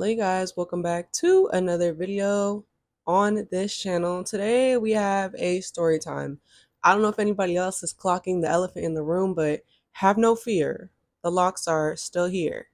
Hey guys, welcome back to another video on this channel. Today we have a story time. I don't know if anybody else is clocking the elephant in the room, but have no fear. The locks are still here.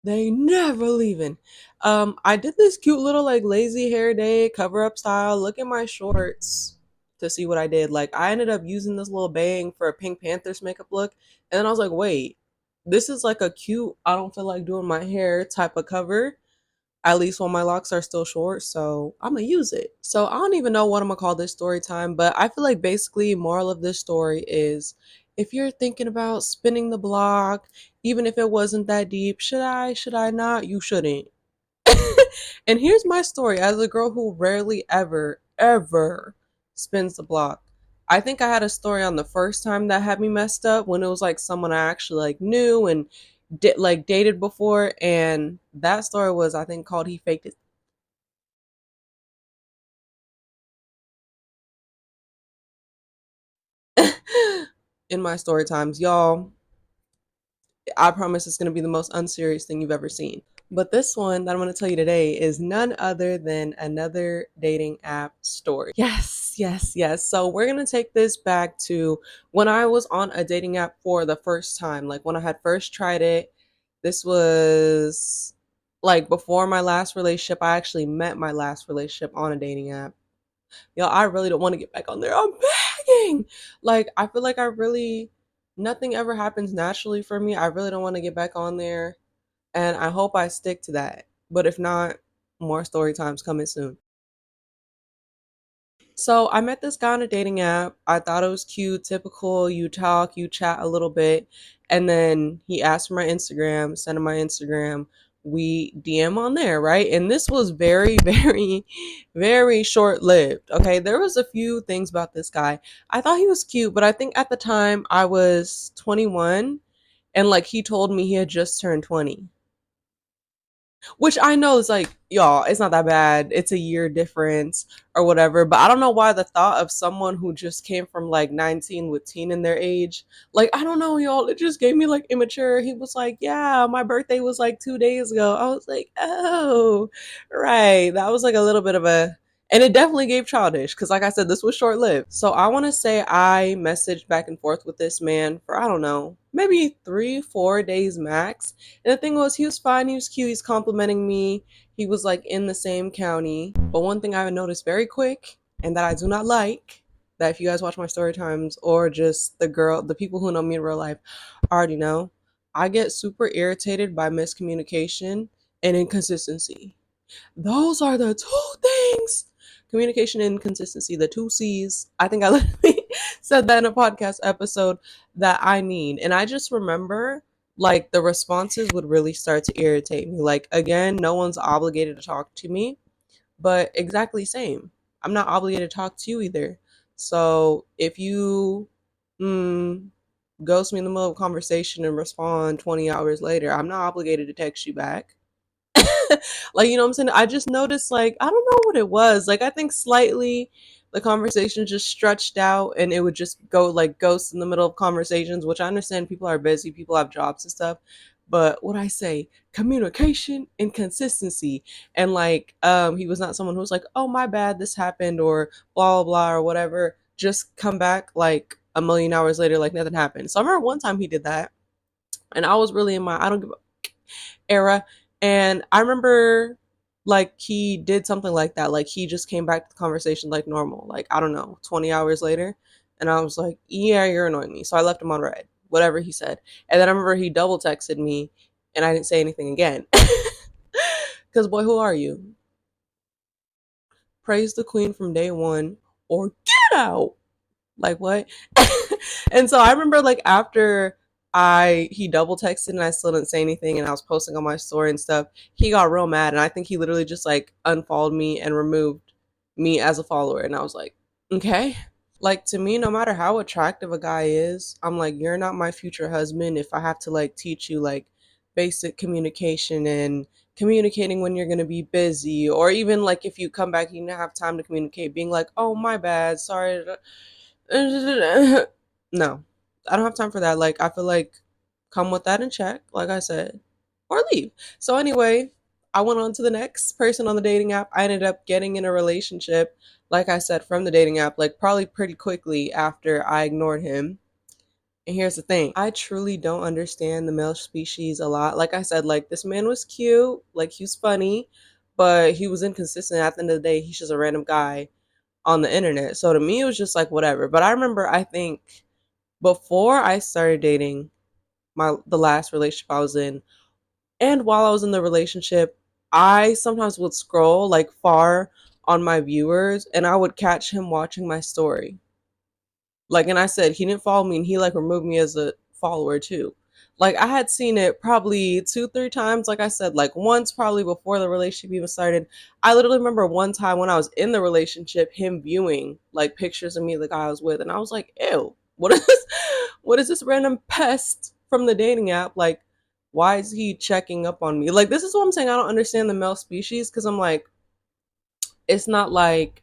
They never leaving. I did this cute little like lazy hair day cover up style. Look at my shorts to see what I did. Like I ended up using this little bang for a Pink Panthers makeup look, and then I was like, wait, this is like a cute. I don't feel like doing my hair type of cover. At least while my locks are still short, so I'm gonna use it. So I don't even know what I'm gonna call this story time, but I feel like basically moral of this story is if you're thinking about spinning the block, even if it wasn't that deep, should I not? You shouldn't. And here's my story as a girl who rarely ever spins the block. I think I had a story on the first time that had me messed up when it was like someone I actually like knew and dated before, and that story was I think called He Faked It. In my story times, y'all, I promise it's going to be the most unserious thing you've ever seen. But this one that I'm going to tell you today is none other than another dating app story. Yes. So we're going to take this back to when I was on a dating app for the first time. Like when I had first tried it, this was like before my last relationship. I actually met my last relationship on a dating app. Yo, I really don't want to get back on there. I'm begging. Like, I feel like nothing ever happens naturally for me. I really don't want to get back on there. And I hope I stick to that. But if not, more story times coming soon. So I met this guy on a dating app. I thought it was cute, typical. You talk, you chat a little bit, and then he asked for my Instagram, sent him my Instagram. We DM on there, right? And this was very short lived. Okay, there was a few things about this guy. I thought he was cute, but I think at the time I was 21, and like he told me he had just turned 20. Which I know is like, y'all, it's not that bad. It's a year difference or whatever. But I don't know why the thought of someone who just came from like 19 with teen in their age, like, I don't know, y'all, it just gave me like immature. He was like, yeah, my birthday was like 2 days ago. I was like, oh, right. That was like a little bit of a, and it definitely gave childish because, like I said, this was short lived. So I want to say I messaged back and forth with this man for, I don't know, maybe 3, 4 days max. And the thing was, he was fine, he was cute, he's complimenting me. He was like in the same county. But one thing I noticed very quick, and that I do not like, that if you guys watch my story times or just the people who know me in real life already know, I get super irritated by miscommunication and inconsistency. Those are the two things. Communication and consistency, the two C's. I think I literally said that in a podcast episode that I need. And I just remember like the responses would really start to irritate me. Like, again, no one's obligated to talk to me, but exactly same. I'm not obligated to talk to you either. So if you mm, ghost me in the middle of a conversation and respond 20 hours later, I'm not obligated to text you back. Like, you know what I'm saying? I just noticed, like, I don't know what it was. Like, I think slightly the conversation just stretched out and it would just go like ghosts in the middle of conversations, which I understand people are busy, people have jobs and stuff. But what I say, communication and consistency. And like, he was not someone who was like, oh, my bad, this happened, or blah, blah, blah, or whatever. Just come back like a million hours later, like nothing happened. So I remember one time he did that. And I was really in my I don't give a era. And I remember like he did something like that. Like he just came back to the conversation like normal, like I don't know, 20 hours later. And I was like, yeah, you're annoying me. So I left him on red, whatever he said. And then I remember he double texted me and I didn't say anything again. Because, boy, who are you? Praise the queen from day one or get out. Like, what? And so I remember like after I he double texted and I still didn't say anything and I was posting on my story and stuff, he got real mad and I think he literally just like unfollowed me and removed me as a follower, and I was like, okay. Like, to me, no matter how attractive a guy is, I'm like, you're not my future husband if I have to like teach you like basic communication and communicating when you're going to be busy, or even like if you come back you don't have time to communicate, being like, oh, my bad, sorry. No, I don't have time for that. Like, I feel like come with that in check, like I said. or leave. So anyway, I went on to the next person on the dating app. I ended up getting in a relationship, like I said, from the dating app, like probably pretty quickly after I ignored him. And here's the thing, I truly don't understand the male species a lot. Like I said, like this man was cute, like he was funny, but he was inconsistent. At the end of the day, he's just a random guy on the internet. So to me, it was just like whatever. But I remember, I think before I started dating the last relationship I was in, and while I was in the relationship, I sometimes would scroll like far on my viewers and I would catch him watching my story. Like, and I said he didn't follow me and he like removed me as a follower too. Like, I had seen it probably two, three times. Like I said, like once probably before the relationship even started. I literally remember one time when I was in the relationship, him viewing like pictures of me, the guy I was with, and I was like, ew, what is this? What is this random pest from the dating app? Like, why is he checking up on me? Like, this is what I'm saying. I don't understand the male species because I'm like, it's not like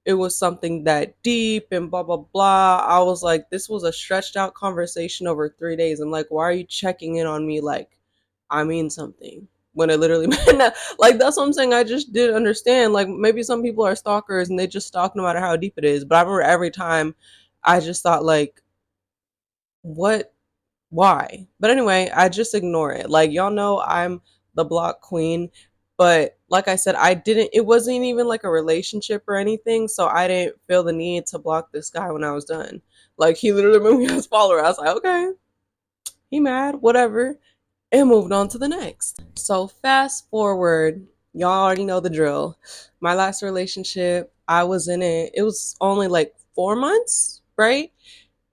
it was something that deep and blah blah blah. I was like, this was a stretched out conversation over 3 days. I'm like, why are you checking in on me like I mean something when it literally meant that? Like, that's what I'm saying. I just didn't understand. Like, maybe some people are stalkers and they just stalk no matter how deep it is. But I remember every time I just thought like, what, why? But anyway, I just ignore it. Like, y'all know I'm the block queen. But like I said, I didn't, it wasn't even like a relationship or anything. So I didn't feel the need to block this guy when I was done. Like, he literally moved me as follower. I was like, okay, he mad, whatever. And moved on to the next. So fast forward, y'all already know the drill. My last relationship, I was in it. It was only like 4 months, right?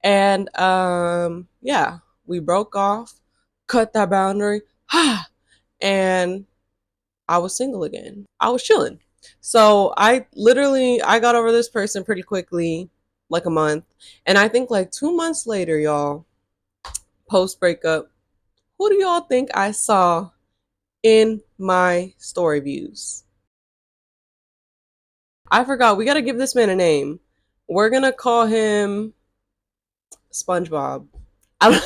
And yeah, we broke off, cut that boundary, and I was single again. I was chilling. So I got over this person pretty quickly, like a month. And I think like 2 months later, y'all, post breakup, who do y'all think I saw in my story views? I forgot. We gotta give this man a name. We're gonna call him SpongeBob. I don't,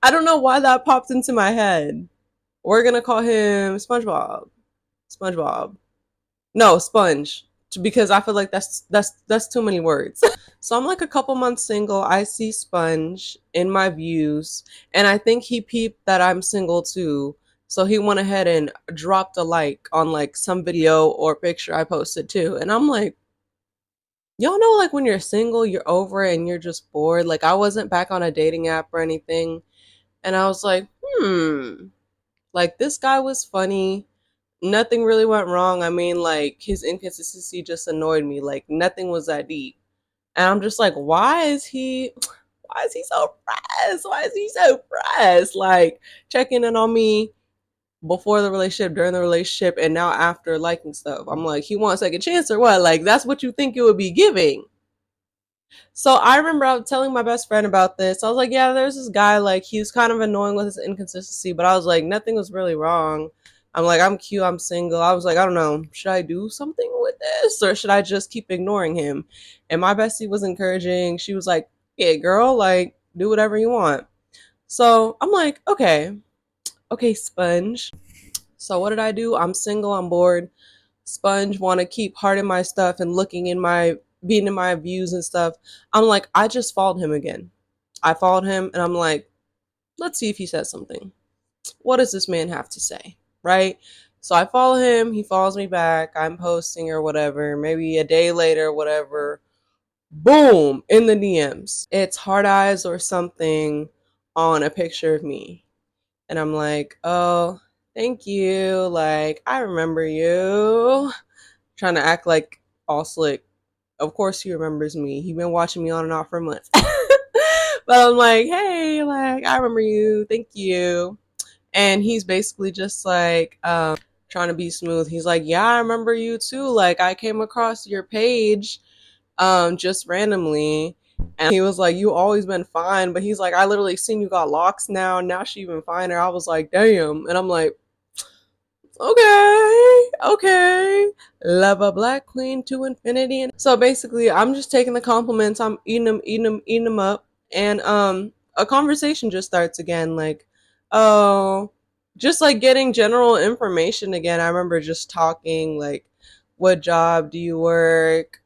I don't know why that popped into my head. We're gonna call him SpongeBob. SpongeBob. No, Sponge. Because I feel like that's too many words. So I'm like a couple months single. I see Sponge in my views, and I think he peeped that I'm single too. So he went ahead and dropped a like on like some video or picture I posted too. And I'm like, y'all know like when you're single, you're over it and you're just bored. Like, I wasn't back on a dating app or anything. And I was like, like this guy was funny. Nothing really went wrong. I mean, like his inconsistency just annoyed me. Like nothing was that deep. And I'm just like, why is he so pressed? Why is he so pressed? Like checking in on me before the relationship, during the relationship, and now after liking stuff. I'm like, he wants a second chance or what? Like that's what you think it would be giving. So I remember I was telling my best friend about this. I was like, yeah, there's this guy, like, he was kind of annoying with his inconsistency, but I was like, nothing was really wrong. I'm like, I'm cute, I'm single. I was like, I don't know, should I do something with this or should I just keep ignoring him? And my bestie was encouraging. She was like, yeah, girl, like, do whatever you want. So I'm like, okay, Sponge. So what did I do? I'm single, I'm bored. Sponge want to keep heart in my stuff and looking in my being in my views and stuff. I'm like, I just followed him again. I followed him and I'm like, let's see if he says something. What does this man have to say? Right? So I follow him, he follows me back, I'm posting or whatever, maybe a day later, whatever. Boom, in the DMs. It's heart eyes or something on a picture of me. And I'm like, oh, thank you. Like, I remember you. Trying to act like all slick. Of course he remembers me. He been watching me on and off for months. But I'm like, hey, like, I remember you. Thank you. And he's basically just like trying to be smooth. He's like, yeah, I remember you too. Like, I came across your page just randomly. And he was like, you always been fine. But he's like, I literally seen you got locks now. Now she even finer. I was like, damn. And I'm like, okay, love a black queen to infinity. And so basically, I'm just taking the compliments. I'm eating them up, and a conversation just starts again. Like, oh, just like getting general information again. I remember just talking like, what job do you work?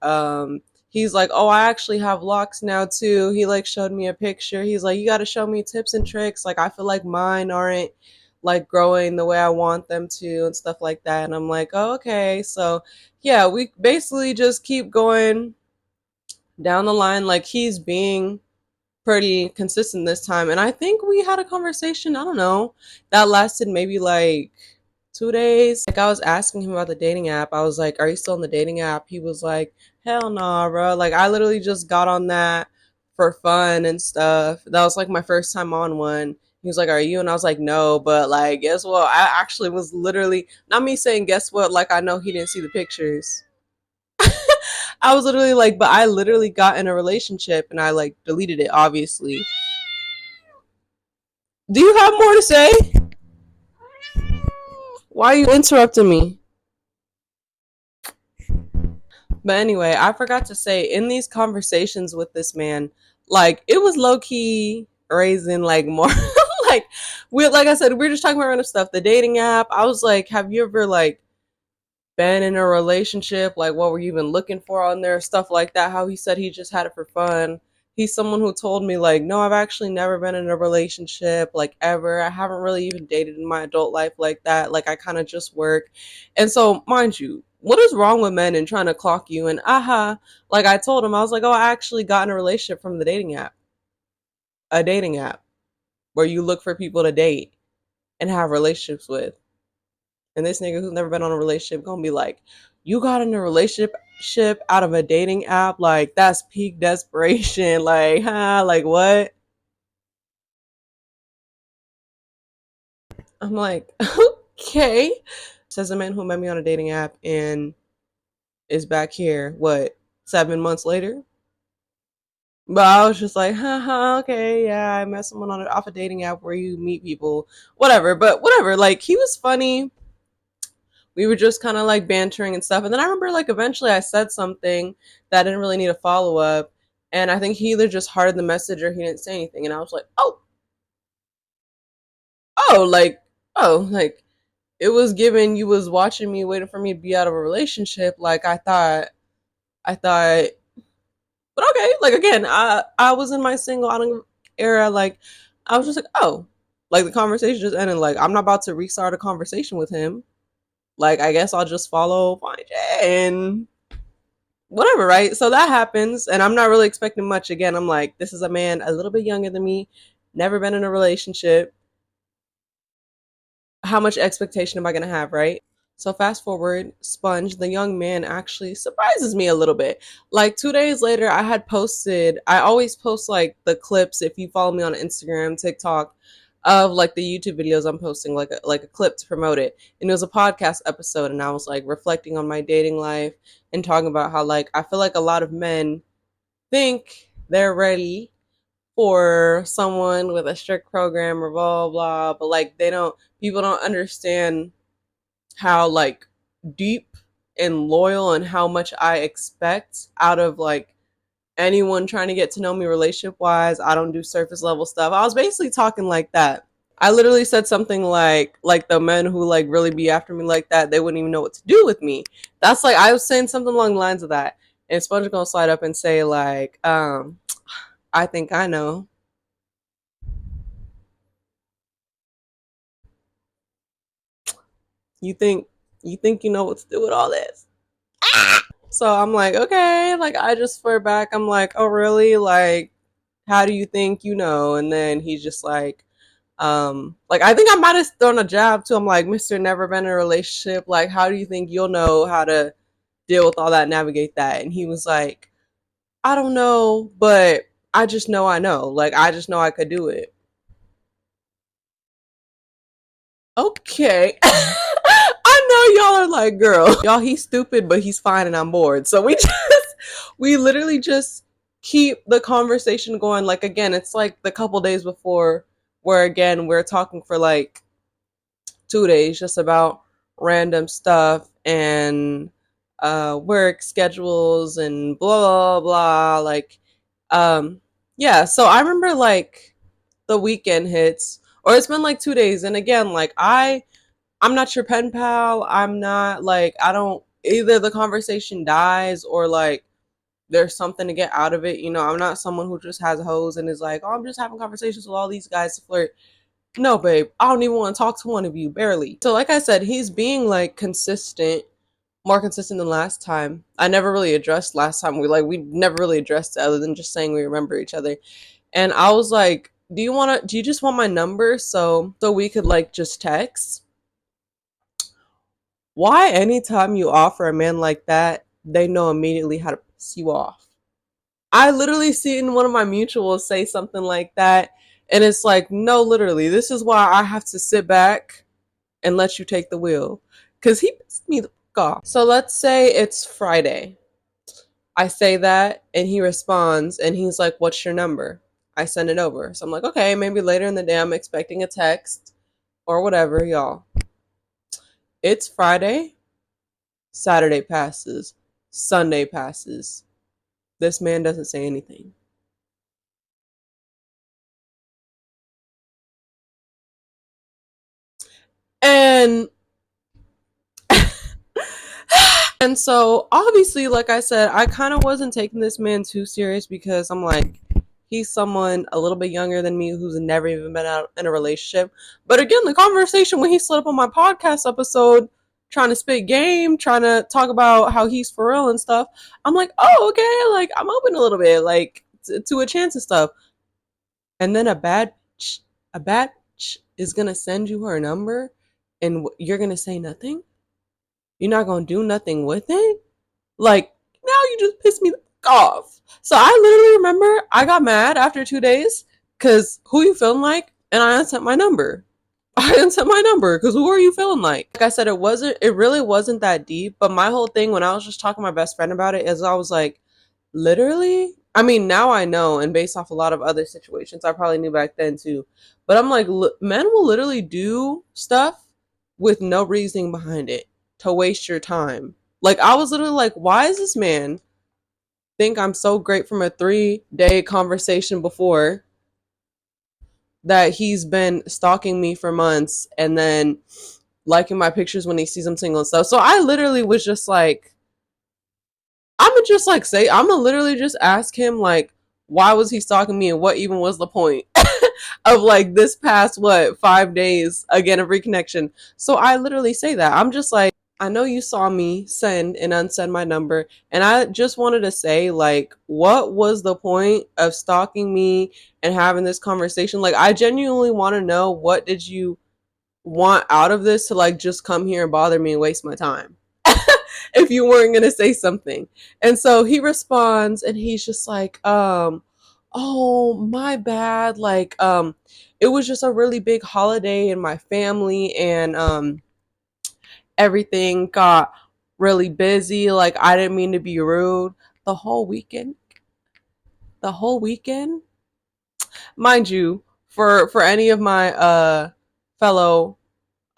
He's like, oh, I actually have locks now too. He like showed me a picture. He's like, you got to show me tips and tricks. Like, I feel like mine aren't like growing the way I want them to and stuff like that. And I'm like, oh, okay. So yeah, we basically just keep going down the line. Like, he's being pretty consistent this time. And I think we had a conversation, I don't know, that lasted maybe like 2 days. Like, I was asking him about the dating app. I was like, are you still on the dating app? He was like, hell nah, bro. Like, I literally just got on that for fun and stuff. That was like my first time on one. He was like, are you? And I was like, no, but like, guess what? I actually was literally, not me saying guess what, like, I know he didn't see the pictures. I was literally like, but I literally got in a relationship and I like deleted it, obviously. Do you have more to say? Why are you interrupting me? But anyway, I forgot to say, in these conversations with this man, like, it was low key raising like more like, we, like I said, we are just talking about random stuff. The dating app. I was like, have you ever like been in a relationship? Like, what were you even looking for on there? Stuff like that. How he said he just had it for fun. He's someone who told me, like, no, I've actually never been in a relationship, like, ever. I haven't really even dated in my adult life like that. Like, I kind of just work. And so, mind you, what is wrong with men and trying to clock you? And like, I told him, I was like, oh, I actually got in a relationship from the dating app, a dating app where you look for people to date and have relationships with. And this nigga who's never been on a relationship gonna be like, you got in a relationship out of a dating app? Like, that's peak desperation. Like, huh? Like, what? I'm like, okay. Says a man who met me on a dating app and is back here, what, 7 months later? But I was just like, haha, okay, yeah, I met someone on off a dating app where you meet people, whatever. But whatever, like, he was funny. We were just kind of like bantering and stuff. And then I remember like eventually I said something that I didn't really need a follow up. And I think he either just hearted the message or he didn't say anything. And I was like, oh, like, oh, like, it was given you was watching me, waiting for me to be out of a relationship. Like, I thought, but okay. Like, again, I was in my single out era. Like, I was just like, oh, like, the conversation just ended. Like, I'm not about to restart a conversation with him. Like, I guess I'll just follow Fine and whatever, right? So that happens, and I'm not really expecting much. Again, I'm like, this is a man a little bit younger than me, never been in a relationship. How much expectation am I gonna have, right? So fast forward, Sponge, the young man, actually surprises me a little bit. Like 2 days later, I had posted. I always post like the clips if you follow me on Instagram, TikTok, of like the YouTube videos I'm posting, like a clip to promote it. And it was a podcast episode, and I was like reflecting on my dating life and talking about how like I feel like a lot of men think they're ready for someone with a strict program or blah blah, but like they don't. People don't understand how like deep and loyal and how much I expect out of like anyone trying to get to know me relationship wise. I don't do surface level stuff. I was basically talking like that. I literally said something like the men who like really be after me like that, they wouldn't even know what to do with me. That's like I was saying something along the lines of that. And Sponge gonna slide up and say like, I think I know. You think you know what to do with all this? So I'm like, okay, like I just flirt back. I'm like, oh really? Like, how do you think you know? And then he's just like I think I might have thrown a jab to him, like, Mr. Never been in a relationship. Like, how do you think you'll know how to deal with all that, navigate that? And he was like, I don't know, but I just know I know. Like, I just know I could do it. Okay. I know y'all are like, girl, y'all, he's stupid, but he's fine and I'm bored. So we literally just keep the conversation going. Like, again, it's like the couple days before where, again, we're talking for like 2 days just about random stuff and work schedules and blah, blah, blah. Like, um, yeah. So I remember like the weekend hits Or it's been like 2 days. And again, like I'm not your pen pal. I'm not like, I don't, either the conversation dies or like there's something to get out of it. You know, I'm not someone who just has hoes and is like, oh, I'm just having conversations with all these guys to flirt. No, babe, I don't even want to talk to one of you, barely. So, like I said, he's being like consistent, more consistent than last time. I never really addressed last time. We never really addressed it other than just saying we remember each other. And I was like, do you just want my number so we could like just text? Why anytime you offer a man like that, they know immediately how to piss you off? I literally seen one of my mutuals say something like that, and it's like, no, literally, this is why I have to sit back and let you take the wheel. Cause he pissed me the fuck off. So let's say it's Friday. I say that and he responds and he's like, what's your number? I send it over. So I'm like, okay, maybe later in the day I'm expecting a text or whatever, y'all. It's Friday, Saturday passes, Sunday passes. This man doesn't say anything. And and so obviously, like I said, I kind of wasn't taking this man too serious because I'm like, he's someone a little bit younger than me who's never even been out in a relationship. But again, the conversation when he slid up on my podcast episode, trying to spit game, trying to talk about how he's for real and stuff, I'm like, oh, okay, like I'm open a little bit, like to a chance and stuff. And then a bad is gonna send you her number, and you're gonna say nothing. You're not gonna do nothing with it. Like, now you just pissed me off. So I literally remember I got mad after 2 days because who you feeling like? And I unsent my number. I unsent my number because who are you feeling like? Like I said, it really wasn't that deep. But my whole thing when I was just talking to my best friend about it is I was like, literally? I mean, now I know, and based off a lot of other situations, I probably knew back then too. But I'm like, men will literally do stuff with no reasoning behind it to waste your time. Like, I was literally like, why is this man think I'm so great from a 3-day conversation before that he's been stalking me for months and then liking my pictures when he sees I'm single and stuff? So I literally was just like, I'm gonna literally just ask him like, why was he stalking me and what even was the point of like this past what 5 days again of reconnection. So I literally say that I'm just like, I know you saw me send and unsend my number, and I just wanted to say like, what was the point of stalking me and having this conversation? Like, I genuinely want to know, what did you want out of this to like just come here and bother me and waste my time if you weren't going to say something? And so he responds and he's just like, oh, my bad, like it was just a really big holiday in my family, and everything got really busy, like I didn't mean to be rude. the whole weekend the whole weekend, mind you, for any of my fellow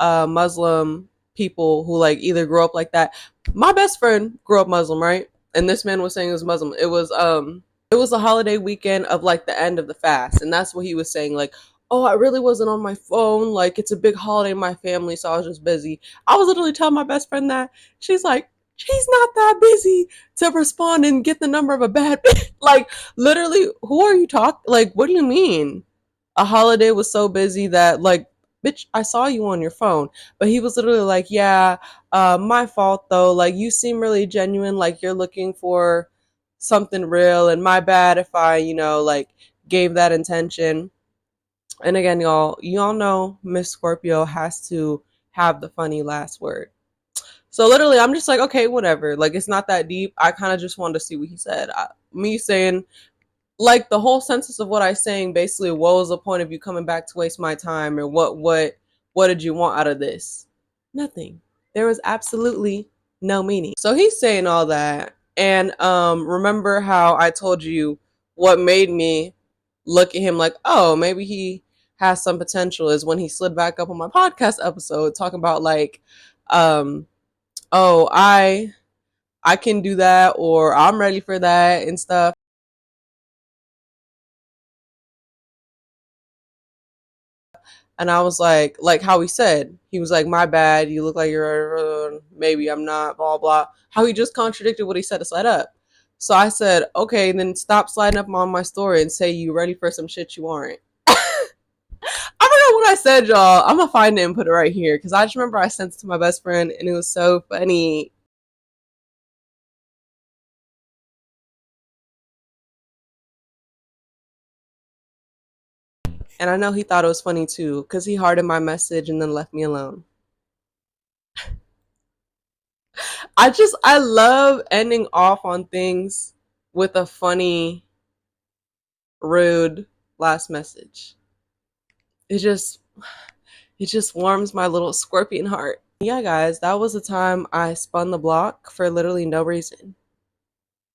Muslim people who like either grew up like that. My best friend grew up Muslim, right? And this man was saying he was Muslim. It was a holiday weekend of like the end of the fast, and that's what he was saying. Like, oh, I really wasn't on my phone. Like, it's a big holiday in my family, so I was just busy. I was literally telling my best friend that. She's like, she's not that busy to respond and get the number of a bad bitch. Like, literally, who are you talking? Like, what do you mean? A holiday was so busy that like, bitch, I saw you on your phone. But he was literally like, yeah, my fault though, like you seem really genuine, like you're looking for something real, and my bad if I, like gave that intention. And again, y'all know Miss Scorpio has to have the funny last word. So literally I'm just like, okay, whatever, like it's not that deep. I kind of just wanted to see what he said. Me saying like the whole census of what I saying basically, what was the point of you coming back to waste my time, or what did you want out of this? Nothing. There was absolutely no meaning. So he's saying all that, and remember how I told you what made me look at him like, oh, maybe he has some potential, is when he slid back up on my podcast episode talking about like, um oh, I can do that, or I'm ready for that and stuff. And I was like how he said, he was like, my bad, you look like you're, maybe I'm not, blah, blah. How he just contradicted what he said to slide up. So I said, okay, then stop sliding up on my story and say you ready for some shit you aren't. I forgot what I said, y'all. I'm gonna find it and put it right here because I just remember I sent it to my best friend and it was so funny. And I know he thought it was funny too because he hearted my message and then left me alone. I love ending off on things with a funny, rude last message. It just it just warms my little scorpion heart. Yeah, guys, that was the time I spun the block for literally no reason.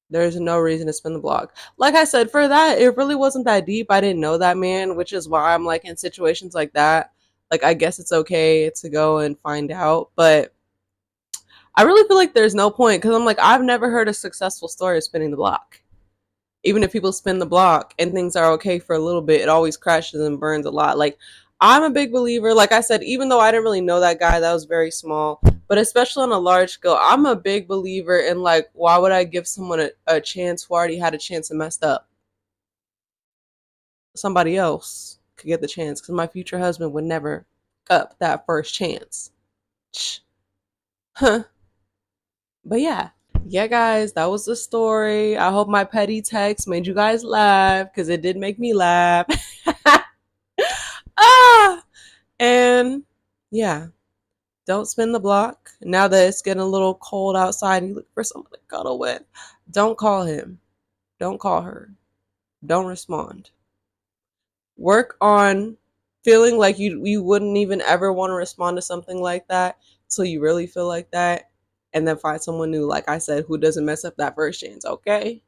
There's no reason to spin the block. Like I said, for that, it really wasn't that deep. I didn't know that man, which is why I'm like in situations like that. Like, I guess it's okay to go and find out. But I really feel like there's no point because I'm like, I've never heard a successful story of spinning the block. Even if people spin the block and things are okay for a little bit, it always crashes and burns a lot. Like, I'm a big believer, like I said, even though I didn't really know that guy, that was very small, but especially on a large scale, I'm a big believer in like, why would I give someone a chance who already had a chance and messed up? Somebody else could get the chance because my future husband would never up that first chance. Huh. But yeah. Yeah, guys, that was the story. I hope my petty text made you guys laugh because it did make me laugh. Ah, and yeah, don't spin the block. Now that it's getting a little cold outside and you look for someone to cuddle with, don't call him. Don't call her. Don't respond. Work on feeling like you wouldn't even ever want to respond to something like that till you really feel like that, and then find someone new, like I said, who doesn't mess up that first chance. Okay.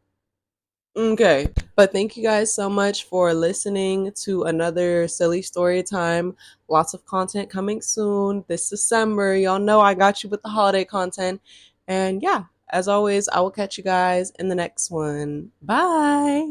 Okay. But thank you guys so much for listening to another silly story time. Lots of content coming soon this December. Y'all know I got you with the holiday content. And yeah, as always, I will catch you guys in the next one. Bye.